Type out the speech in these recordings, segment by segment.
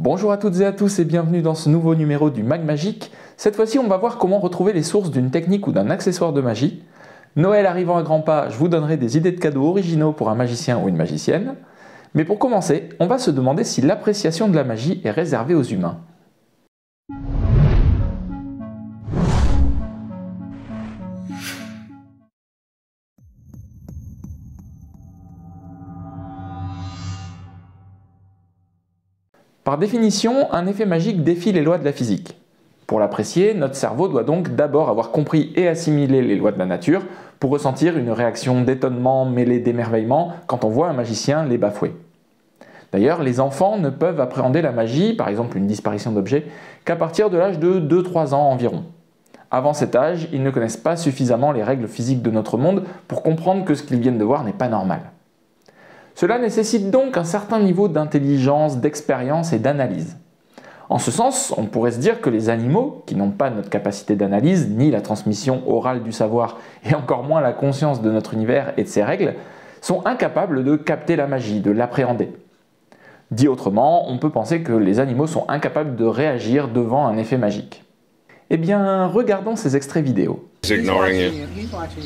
Bonjour à toutes et à tous et bienvenue dans ce nouveau numéro du Mag Magique. Cette fois-ci, on va voir comment retrouver les sources d'une technique ou d'un accessoire de magie. Noël arrivant à grands pas, je vous donnerai des idées de cadeaux originaux pour un magicien ou une magicienne. Mais pour commencer, on va se demander si l'appréciation de la magie est réservée aux humains. Par définition, un effet magique défie les lois de la physique. Pour l'apprécier, notre cerveau doit donc d'abord avoir compris et assimilé les lois de la nature pour ressentir une réaction d'étonnement mêlée d'émerveillement quand on voit un magicien les bafouer. D'ailleurs, les enfants ne peuvent appréhender la magie, par exemple une disparition d'objets, qu'à partir de l'âge de 2-3 ans environ. Avant cet âge, ils ne connaissent pas suffisamment les règles physiques de notre monde pour comprendre que ce qu'ils viennent de voir n'est pas normal. Cela nécessite donc un certain niveau d'intelligence, d'expérience et d'analyse. En ce sens, on pourrait se dire que les animaux, qui n'ont pas notre capacité d'analyse, ni la transmission orale du savoir, et encore moins la conscience de notre univers et de ses règles, sont incapables de capter la magie, de l'appréhender. Dit autrement, on peut penser que les animaux sont incapables de réagir devant un effet magique. Eh bien, regardons ces extraits vidéo. Ignoring you.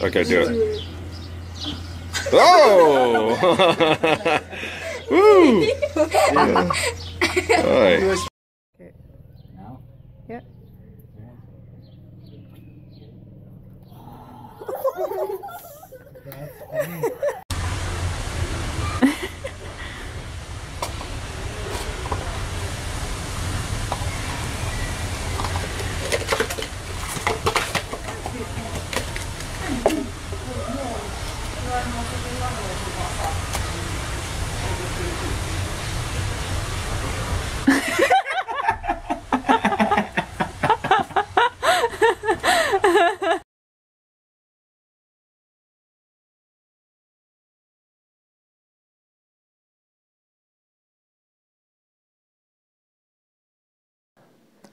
Okay, do it. Oh! Woo! Yeah. All right. Now? Yep.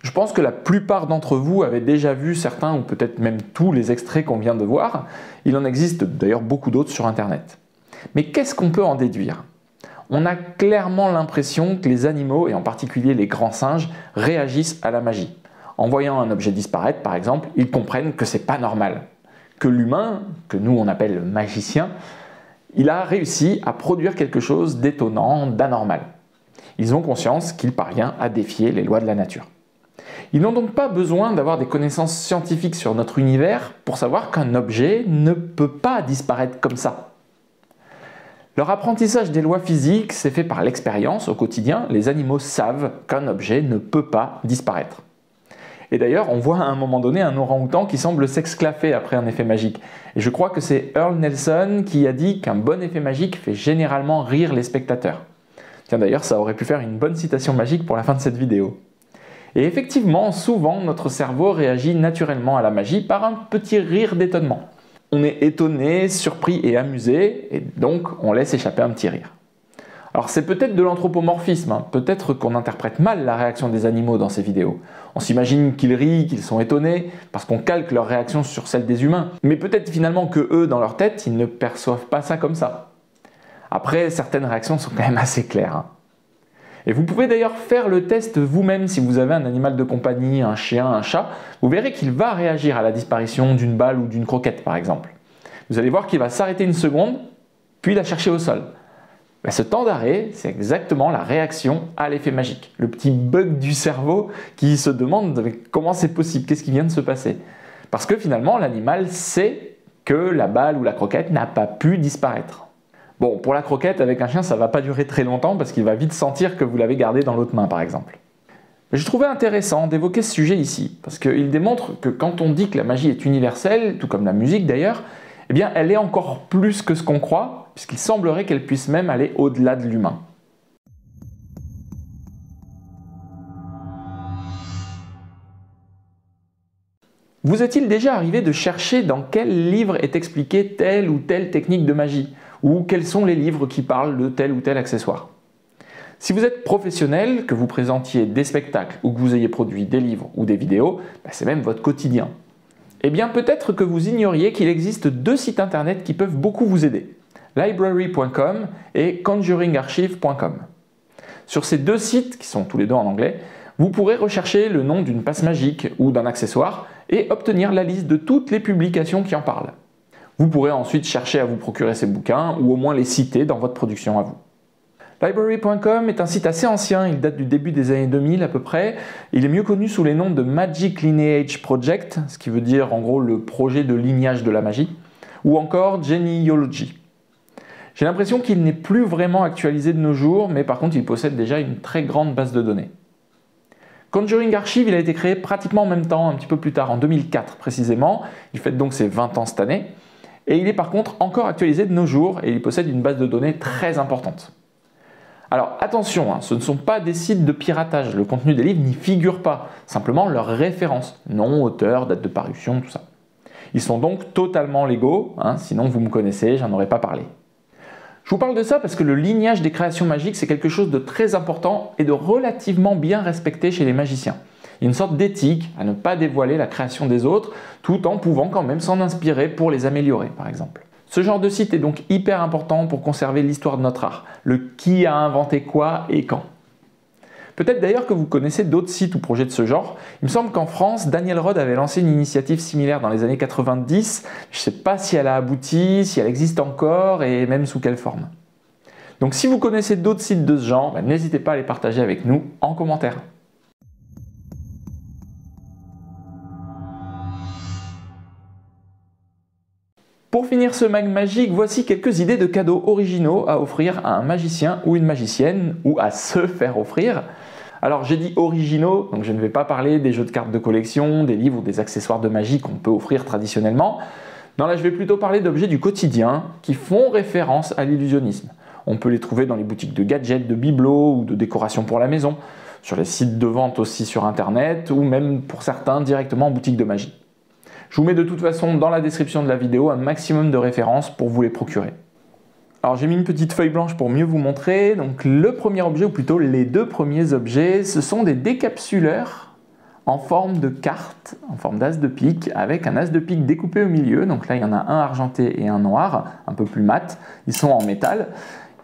Je pense que la plupart d'entre vous avaient déjà vu certains ou peut-être même tous les extraits qu'on vient de voir. Il en existe d'ailleurs beaucoup d'autres sur Internet. Mais qu'est-ce qu'on peut en déduire? On a clairement l'impression que les animaux, et en particulier les grands singes, réagissent à la magie. En voyant un objet disparaître, par exemple, ils comprennent que c'est pas normal. Que l'humain, que nous on appelle le magicien, il a réussi à produire quelque chose d'étonnant, d'anormal. Ils ont conscience qu'il parvient à défier les lois de la nature. Ils n'ont donc pas besoin d'avoir des connaissances scientifiques sur notre univers pour savoir qu'un objet ne peut pas disparaître comme ça. Leur apprentissage des lois physiques s'est fait par l'expérience au quotidien. Les animaux savent qu'un objet ne peut pas disparaître. Et d'ailleurs, on voit à un moment donné un orang-outan qui semble s'exclaffer après un effet magique. Et je crois que c'est Earl Nelson qui a dit qu'un bon effet magique fait généralement rire les spectateurs. Tiens, d'ailleurs, ça aurait pu faire une bonne citation magique pour la fin de cette vidéo. Et effectivement, souvent, notre cerveau réagit naturellement à la magie par un petit rire d'étonnement. On est étonné, surpris et amusé, et donc on laisse échapper un petit rire. Alors c'est peut-être de l'anthropomorphisme, peut-être qu'on interprète mal la réaction des animaux dans ces vidéos. On s'imagine qu'ils rient, qu'ils sont étonnés, parce qu'on calque leur réaction sur celle des humains. Mais peut-être finalement que eux, dans leur tête, ils ne perçoivent pas ça comme ça. Après, certaines réactions sont quand même assez claires. Et vous pouvez d'ailleurs faire le test vous-même si vous avez un animal de compagnie, un chien, un chat. Vous verrez qu'il va réagir à la disparition d'une balle ou d'une croquette par exemple. Vous allez voir qu'il va s'arrêter une seconde, puis la chercher au sol. Ce temps d'arrêt, c'est exactement la réaction à l'effet magique. Le petit bug du cerveau qui se demande comment c'est possible, qu'est-ce qui vient de se passer. Parce que finalement, l'animal sait que la balle ou la croquette n'a pas pu disparaître. Bon, pour la croquette, avec un chien, ça ne va pas durer très longtemps parce qu'il va vite sentir que vous l'avez gardé dans l'autre main, par exemple. Mais je trouvais intéressant d'évoquer ce sujet ici, parce qu'il démontre que quand on dit que la magie est universelle, tout comme la musique d'ailleurs, eh bien, elle est encore plus que ce qu'on croit, puisqu'il semblerait qu'elle puisse même aller au-delà de l'humain. Vous est-il déjà arrivé de chercher dans quel livre est expliquée telle ou telle technique de magie, ou quels sont les livres qui parlent de tel ou tel accessoire? Si vous êtes professionnel, que vous présentiez des spectacles ou que vous ayez produit des livres ou des vidéos, c'est même votre quotidien. Eh bien peut-être que vous ignoriez qu'il existe deux sites internet qui peuvent beaucoup vous aider, library.com et conjuringarchive.com. Sur ces deux sites, qui sont tous les deux en anglais, vous pourrez rechercher le nom d'une passe magique ou d'un accessoire et obtenir la liste de toutes les publications qui en parlent. Vous pourrez ensuite chercher à vous procurer ces bouquins ou au moins les citer dans votre production à vous. Library.com est un site assez ancien, il date du début des années 2000 à peu près. Il est mieux connu sous les noms de Magic Lineage Project, ce qui veut dire en gros le projet de lignage de la magie, ou encore Genealogy. J'ai l'impression qu'il n'est plus vraiment actualisé de nos jours, mais par contre il possède déjà une très grande base de données. Conjuring Archive, il a été créé pratiquement en même temps, un petit peu plus tard, en 2004 précisément. Il fête donc ses 20 ans cette année. Et il est par contre encore actualisé de nos jours et il possède une base de données très importante. Alors attention, ce ne sont pas des sites de piratage, le contenu des livres n'y figure pas, simplement leurs références, nom, auteur, date de parution, tout ça. Ils sont donc totalement légaux, sinon vous me connaissez, j'en aurais pas parlé. Je vous parle de ça parce que le lignage des créations magiques, c'est quelque chose de très important et de relativement bien respecté chez les magiciens. Il y a une sorte d'éthique à ne pas dévoiler la création des autres, tout en pouvant quand même s'en inspirer pour les améliorer, par exemple. Ce genre de site est donc hyper important pour conserver l'histoire de notre art, le qui a inventé quoi et quand. Peut-être d'ailleurs que vous connaissez d'autres sites ou projets de ce genre. Il me semble qu'en France, Daniel Rod avait lancé une initiative similaire dans les années 90. Je ne sais pas si elle a abouti, si elle existe encore et même sous quelle forme. Donc si vous connaissez d'autres sites de ce genre, n'hésitez pas à les partager avec nous en commentaire. Pour finir ce mag magique, voici quelques idées de cadeaux originaux à offrir à un magicien ou une magicienne, ou à se faire offrir. Alors j'ai dit originaux, donc je ne vais pas parler des jeux de cartes de collection, des livres ou des accessoires de magie qu'on peut offrir traditionnellement. Non, là je vais plutôt parler d'objets du quotidien qui font référence à l'illusionnisme. On peut les trouver dans les boutiques de gadgets, de bibelots ou de décorations pour la maison, sur les sites de vente aussi sur internet, ou même pour certains directement en boutique de magie. Je vous mets de toute façon dans la description de la vidéo un maximum de références pour vous les procurer. Alors j'ai mis une petite feuille blanche pour mieux vous montrer. Donc le premier objet, ou plutôt les deux premiers objets, ce sont des décapsuleurs en forme de carte, en forme d'as de pique, avec un as de pique découpé au milieu. Donc là il y en a un argenté et un noir, un peu plus mat. Ils sont en métal.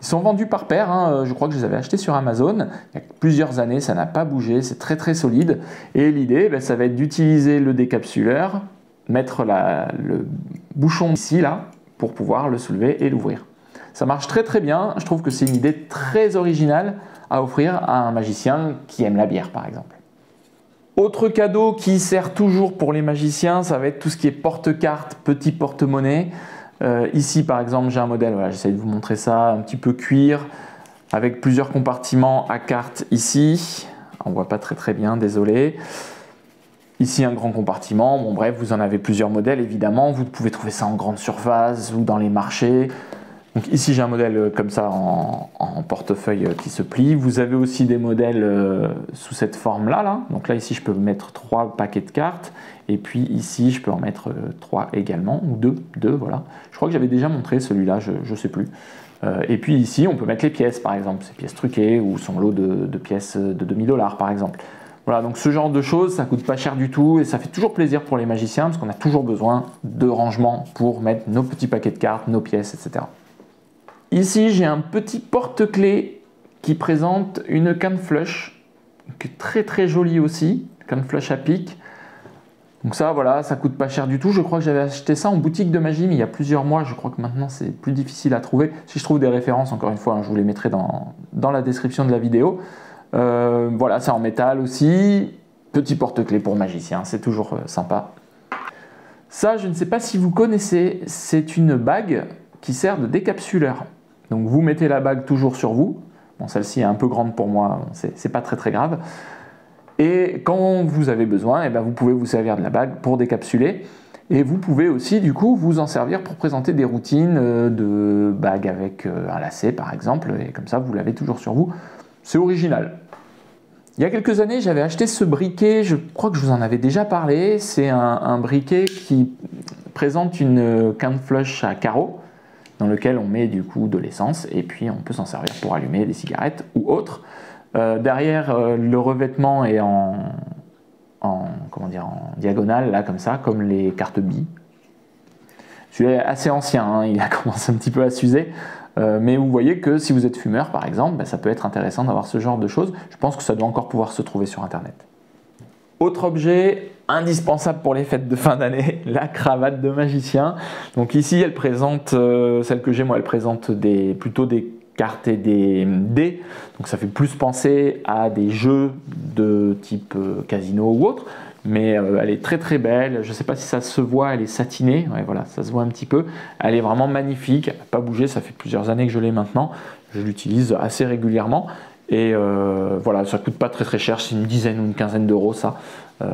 Ils sont vendus par paire, je crois que je les avais achetés sur Amazon. Il y a plusieurs années, ça n'a pas bougé, c'est très très solide. Et l'idée, ça va être d'utiliser le décapsuleur, mettre le bouchon ici, là, pour pouvoir le soulever et l'ouvrir. Ça marche très très bien, je trouve que c'est une idée très originale à offrir à un magicien qui aime la bière par exemple. Autre cadeau qui sert toujours pour les magiciens, ça va être tout ce qui est porte-cartes, petit porte-monnaie. Ici par exemple j'ai un modèle, voilà, j'essaie de vous montrer ça, un petit peu cuir, avec plusieurs compartiments à cartes ici. On voit pas très très bien, désolé. Ici un grand compartiment, bon bref, vous en avez plusieurs modèles évidemment, vous pouvez trouver ça en grande surface ou dans les marchés. Donc ici j'ai un modèle comme ça en portefeuille qui se plie. Vous avez aussi des modèles sous cette forme là. Donc là ici je peux mettre 3 paquets de cartes et puis ici je peux en mettre 3 également, ou 2 voilà. Je crois que j'avais déjà montré celui-là, je ne sais plus. Et puis ici on peut mettre les pièces par exemple, ces pièces truquées ou son lot de pièces de $, par exemple. Voilà, donc ce genre de choses, ça coûte pas cher du tout et ça fait toujours plaisir pour les magiciens parce qu'on a toujours besoin de rangement pour mettre nos petits paquets de cartes, nos pièces, etc. Ici, j'ai un petit porte-clés qui présente une canne flush, qui est très très jolie aussi, canne flush à pic. Donc ça, voilà, ça coûte pas cher du tout. Je crois que j'avais acheté ça en boutique de magie, mais il y a plusieurs mois. Je crois que maintenant, c'est plus difficile à trouver. Si je trouve des références, encore une fois, je vous les mettrai dans la description de la vidéo. Voilà, c'est en métal aussi, petit porte-clés pour magicien, c'est toujours sympa. Ça, je ne sais pas si vous connaissez, c'est une bague qui sert de décapsuleur. Donc vous mettez la bague toujours sur vous, bon celle-ci est un peu grande pour moi, c'est pas très très grave. Et quand vous avez besoin, vous pouvez vous servir de la bague pour décapsuler. Et vous pouvez aussi du coup vous en servir pour présenter des routines de bague avec un lacet par exemple, et comme ça vous l'avez toujours sur vous. C'est original. Il y a quelques années, j'avais acheté ce briquet, je crois que je vous en avais déjà parlé. C'est un briquet qui présente une canne flush à carreaux dans lequel on met du coup de l'essence et puis on peut s'en servir pour allumer des cigarettes ou autre. Derrière, le revêtement est en diagonale, là comme ça, comme les cartes billes. Celui-là est assez ancien, il a commencé un petit peu à s'user. Mais vous voyez que si vous êtes fumeur par exemple, ça peut être intéressant d'avoir ce genre de choses. Je pense que ça doit encore pouvoir se trouver sur internet. Autre objet indispensable pour les fêtes de fin d'année, la cravate de magicien. Donc ici elle présente, celle que j'ai moi, elle présente plutôt des cartes et des dés. Donc ça fait plus penser à des jeux de type casino ou autre. Mais elle est très très belle, je ne sais pas si ça se voit, elle est satinée, ouais, voilà, ça se voit un petit peu, elle est vraiment magnifique, elle n'a pas bougé, ça fait plusieurs années que je l'ai maintenant, je l'utilise assez régulièrement, et voilà, ça ne coûte pas très très cher, c'est une dizaine ou une quinzaine d'euros ça.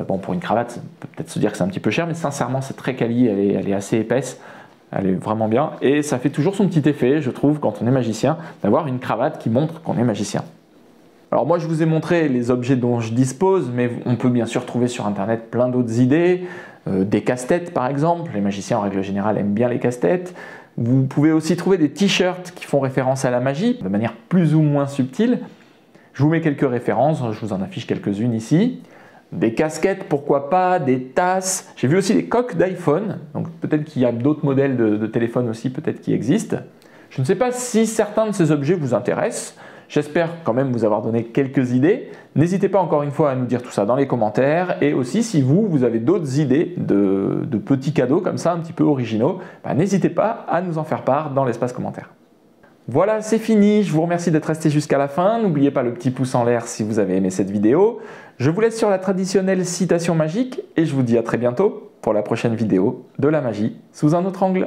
Bon, pour une cravate, on peut peut-être se dire que c'est un petit peu cher, mais sincèrement c'est très quali, elle est assez épaisse, elle est vraiment bien, et ça fait toujours son petit effet, je trouve, quand on est magicien, d'avoir une cravate qui montre qu'on est magicien. Alors moi je vous ai montré les objets dont je dispose, mais on peut bien sûr trouver sur internet plein d'autres idées, des casse-têtes par exemple, les magiciens en règle générale aiment bien les casse-têtes. Vous pouvez aussi trouver des t-shirts qui font référence à la magie, de manière plus ou moins subtile. Je vous mets quelques références, je vous en affiche quelques-unes ici. Des casquettes, pourquoi pas, des tasses. J'ai vu aussi des coques d'iPhone, donc peut-être qu'il y a d'autres modèles de téléphone aussi peut-être qui existent. Je ne sais pas si certains de ces objets vous intéressent. J'espère quand même vous avoir donné quelques idées. N'hésitez pas encore une fois à nous dire tout ça dans les commentaires. Et aussi si vous avez d'autres idées de petits cadeaux comme ça, un petit peu originaux, n'hésitez pas à nous en faire part dans l'espace commentaire. Voilà, c'est fini. Je vous remercie d'être resté jusqu'à la fin. N'oubliez pas le petit pouce en l'air si vous avez aimé cette vidéo. Je vous laisse sur la traditionnelle citation magique et je vous dis à très bientôt pour la prochaine vidéo de la magie sous un autre angle.